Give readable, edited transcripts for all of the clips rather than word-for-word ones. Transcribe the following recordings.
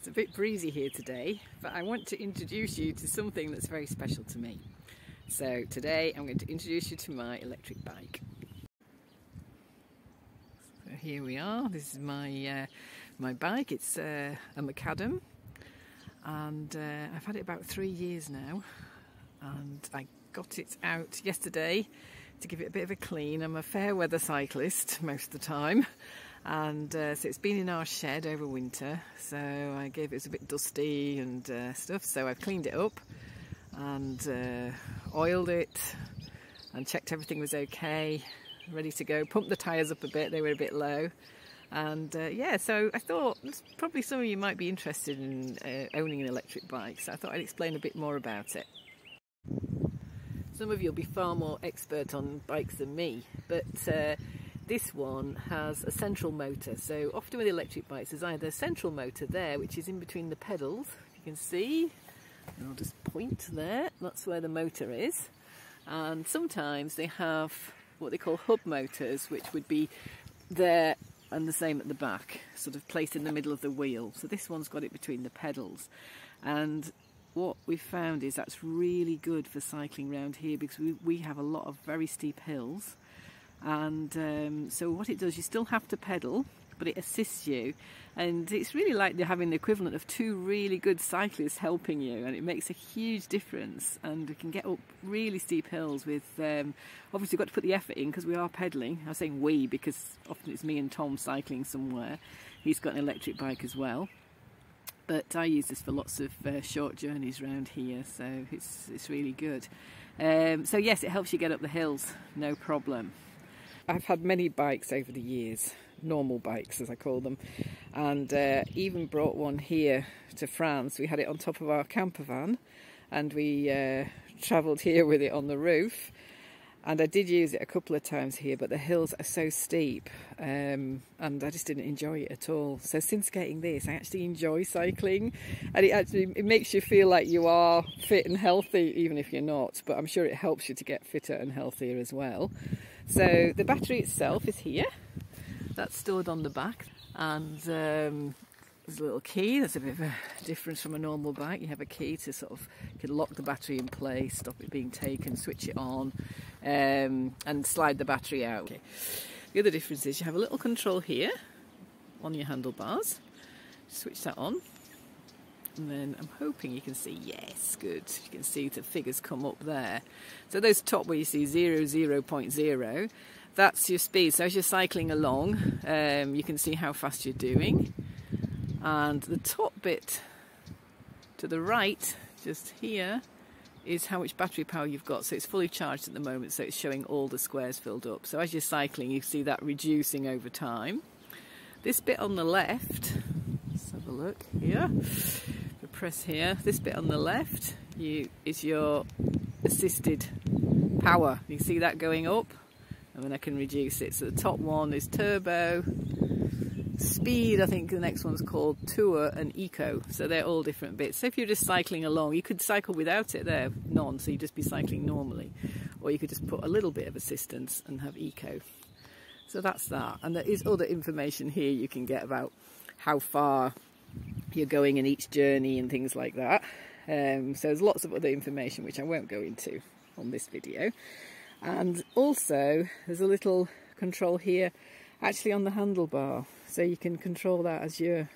It's a bit breezy here today, but I want to introduce you to something that's very special to me. So today I'm going to introduce you to my electric bike. So here we are. This is my bike. It's a Makadam, and I've had it about 3 years now, and I got it out yesterday to give it a bit of a clean. I'm a fair weather cyclist most of the time, and so it's been in our shed over winter, so I gave it was a bit dusty and stuff, so I've cleaned it up and oiled it and checked everything was okay, ready to go. Pumped the tyres up a bit, they were a bit low, and yeah, so I thought probably some of you might be interested in owning an electric bike, so I thought I'd explain a bit more about it. Some of you will be far more expert on bikes than me, but this one has a central motor. So often with electric bikes there's either a central motor there, which is in between the pedals, you can see, and I'll just point there, that's where the motor is. And sometimes they have what they call hub motors, which would be there and the same at the back, sort of placed in the middle of the wheel. So this one's got it between the pedals, and what we've found is that's really good for cycling around here, because we have a lot of very steep hills, and so what it does, you still have to pedal, but it assists you, and it's really like you're having the equivalent of two really good cyclists helping you, and it makes a huge difference. And we can get up really steep hills with obviously we've got to put the effort in because we are pedalling. I'm saying we because often it's me and Tom cycling somewhere. He's got an electric bike as well, but I use this for lots of short journeys around here, so it's really good. So yes, it helps you get up the hills, no problem. I've had many bikes over the years, normal bikes as I call them, and even brought one here to France. We had it on top of our camper van, and we travelled here with it on the roof. And I did use it a couple of times here, but the hills are so steep, and I just didn't enjoy it at all. So since getting this, I actually enjoy cycling, and it makes you feel like you are fit and healthy, even if you're not. But I'm sure it helps you to get fitter and healthier as well. So the battery itself is here. That's stored on the back, and there's a little key. That's a bit of a difference from a normal bike. You have a key to sort of, you can lock the battery in place, stop it being taken, switch it on, and slide the battery out. Okay. The other difference is you have a little control here on your handlebars. Switch that on, and then I'm hoping you can see, yes, good. You can see the figures come up there. So those top where you see 0, 0.0, that's your speed. So as you're cycling along, you can see how fast you're doing. And the top bit to the right, just here, is how much battery power you've got. So it's fully charged at the moment, so it's showing all the squares filled up. So as you're cycling, you see that reducing over time. This bit on the left, let's have a look here. We press here. This bit on the left is your assisted power. You see that going up, and then I can reduce it. So the top one is turbo. Speed, I think the next one's called Tour and Eco, so they're all different bits. So if you're just cycling along, you could cycle without it there, none, so you'd just be cycling normally, or you could just put a little bit of assistance and have Eco. So that's that, and there is other information here you can get about how far you're going in each journey and things like that. So there's lots of other information which I won't go into on this video. And also there's a little control here actually on the handlebar, so you can control that as if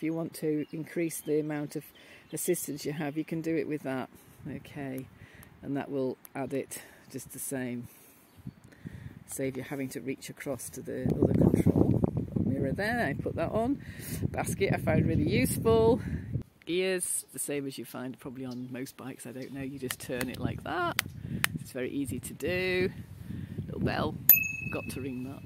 you want to increase the amount of assistance you have, you can do it with that. Okay, and that will add it just the same, save you having to reach across to the other control. Mirror there, I put that on. Basket I found really useful. Gears, the same as you find probably on most bikes, I don't know, you just turn it like that. It's very easy to do. Little bell, got to ring that.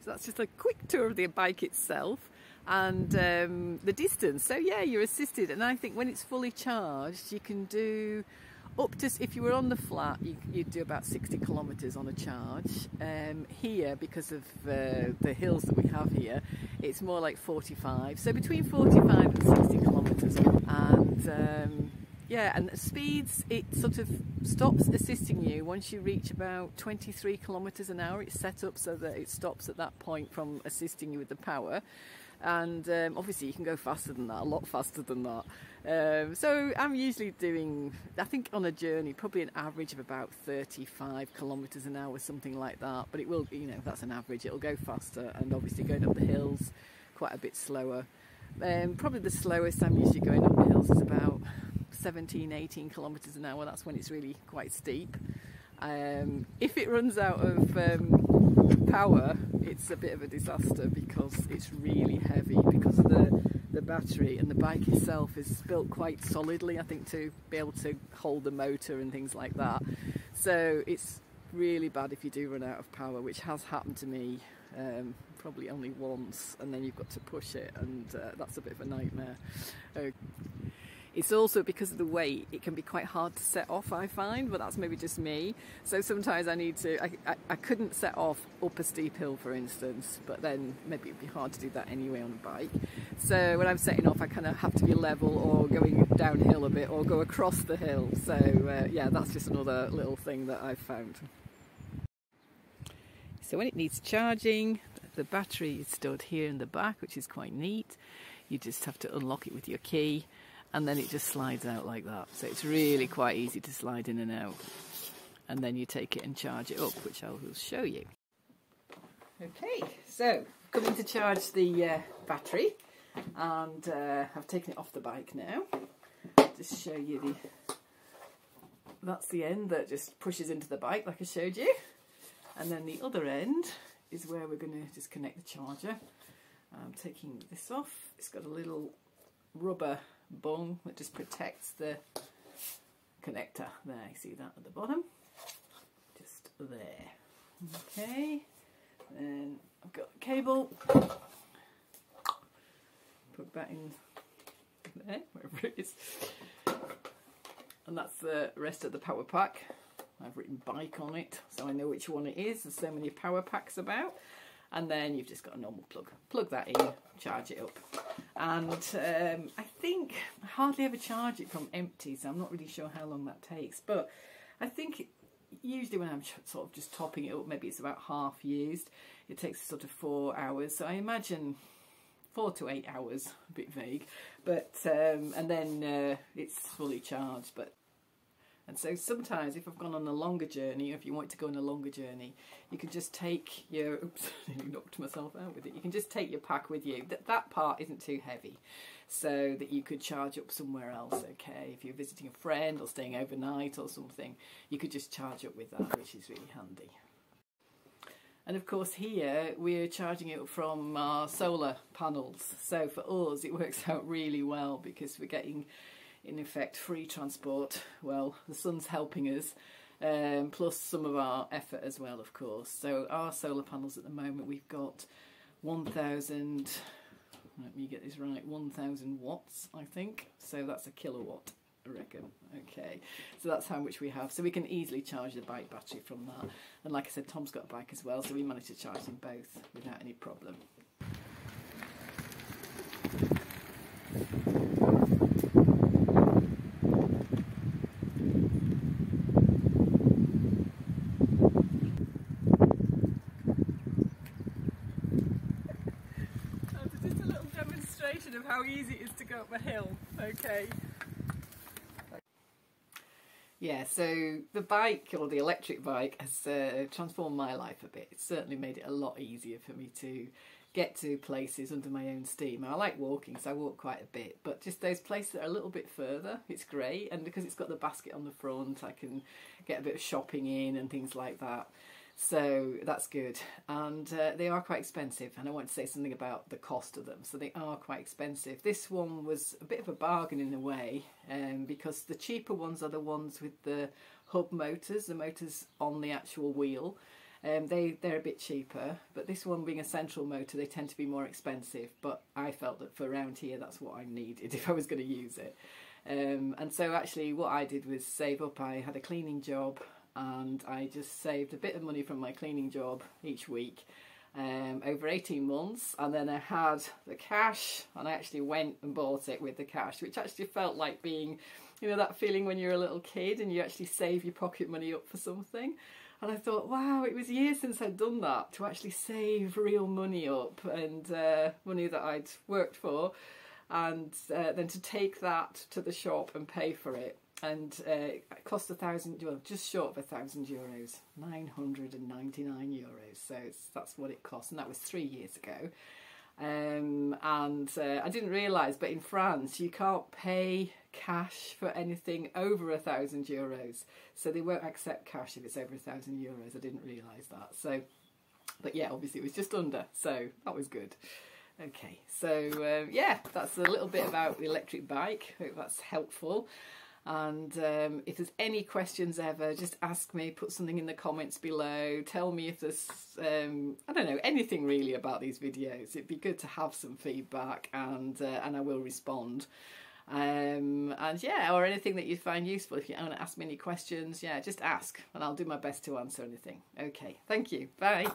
So that's just a quick tour of the bike itself and the distance. So yeah, you're assisted, and I think when it's fully charged you can do up to, if you were on the flat, you'd do about 60 kilometres on a charge. Here, because of the hills that we have here, it's more like 45. So between 45 and 60 kilometres. And yeah, and the speeds, it sort of stops assisting you once you reach about 23 kilometres an hour. It's set up so that it stops at that point from assisting you with the power. and obviously you can go faster than that, a lot faster than that. So I'm usually doing, I think on a journey, probably an average of about 35 kilometres an hour, something like that. But it will, you know, that's an average. It'll go faster, and obviously going up the hills quite a bit slower. Probably the slowest I'm usually going up the hills is about 17, 18 kilometres an hour. That's when it's really quite steep. If it runs out of power, it's a bit of a disaster because it's really heavy because of the battery, and the bike itself is built quite solidly, I think, to be able to hold the motor and things like that. So it's really bad if you do run out of power, which has happened to me probably only once, and then you've got to push it, and that's a bit of a nightmare. It's also, because of the weight, it can be quite hard to set off, I find, but that's maybe just me. So sometimes I need to, I couldn't set off up a steep hill, for instance, but then maybe it'd be hard to do that anyway on a bike. So when I'm setting off, I kind of have to be level or going downhill a bit or go across the hill. So yeah, that's just another little thing that I've found. So when it needs charging, the battery is stored here in the back, which is quite neat. You just have to unlock it with your key, and then it just slides out like that. So it's really quite easy to slide in and out. And then you take it and charge it up, which I will show you. Okay, so coming to charge the battery, and I've taken it off the bike now. Just show you that's the end that just pushes into the bike, like I showed you. And then the other end is where we're going to just connect the charger. I'm taking this off. It's got a little rubber bung that just protects the connector. There, you see that at the bottom? Just there. Okay, then I've got the cable. Put that in there, wherever it is. And that's the rest of the power pack. I've written bike on it, so I know which one it is. There's so many power packs about. And then you've just got a normal plug. Plug that in, charge it up. And I think I hardly ever charge it from empty, so I'm not really sure how long that takes. But I think usually when I'm sort of just topping it up, maybe it's about half used. It takes sort of 4 hours. So I imagine 4 to 8 hours, a bit vague. But and then it's fully charged. And so sometimes if I've gone on a longer journey, or if you want to go on a longer journey, you can just take your, oops, I knocked myself out with it. You can just take your pack with you. That part isn't too heavy, so that you could charge up somewhere else, okay? If you're visiting a friend or staying overnight or something, you could just charge up with that, which is really handy. And of course here we're charging it from our solar panels. So for us it works out really well because we're getting, in effect, free transport. Well, the sun's helping us, plus some of our effort as well, of course. So our solar panels at the moment, we've got 1,000, let me get this right, 1,000 watts, I think. So that's a kilowatt, I reckon. Okay, so that's how much we have. So we can easily charge the bike battery from that. And like I said, Tom's got a bike as well, so we managed to charge them both without any problem. Of how easy it is to go up a hill. Okay. Yeah, so the bike, or the electric bike, has transformed my life a bit. It's certainly made it a lot easier for me to get to places under my own steam. I like walking, so I walk quite a bit, but just those places that are a little bit further, it's great. And because it's got the basket on the front, I can get a bit of shopping in and things like that. So that's good. And they are quite expensive, and I want to say something about the cost of them. So they are quite expensive. This one was a bit of a bargain in a way, because the cheaper ones are the ones with the hub motors, the motors on the actual wheel. They're a bit cheaper, but this one being a central motor, they tend to be more expensive. But I felt that for around here, that's what I needed if I was going to use it. And so actually what I did was save up. I had a cleaning job, and I just saved a bit of money from my cleaning job each week over 18 months. And then I had the cash, and I actually went and bought it with the cash, which actually felt like being, you know, that feeling when you're a little kid and you actually save your pocket money up for something. And I thought, wow, it was years since I'd done that, to actually save real money up, and money that I'd worked for, and then to take that to the shop and pay for it. And it cost well, just short of €1,000, €999. So that's what it cost, and that was 3 years ago. I didn't realise, but in France you can't pay cash for anything over €1,000, so they won't accept cash if it's over €1,000. I didn't realise that. So, but yeah, obviously it was just under, so that was good. Okay, so yeah, that's a little bit about the electric bike. Hope that's helpful. And if there's any questions ever, just ask me, put something in the comments below, tell me if there's, I don't know, anything really about these videos. It'd be good to have some feedback, and I will respond. And yeah, or anything that you find useful. If you want to ask me any questions, yeah, just ask, and I'll do my best to answer anything. Okay, thank you, bye.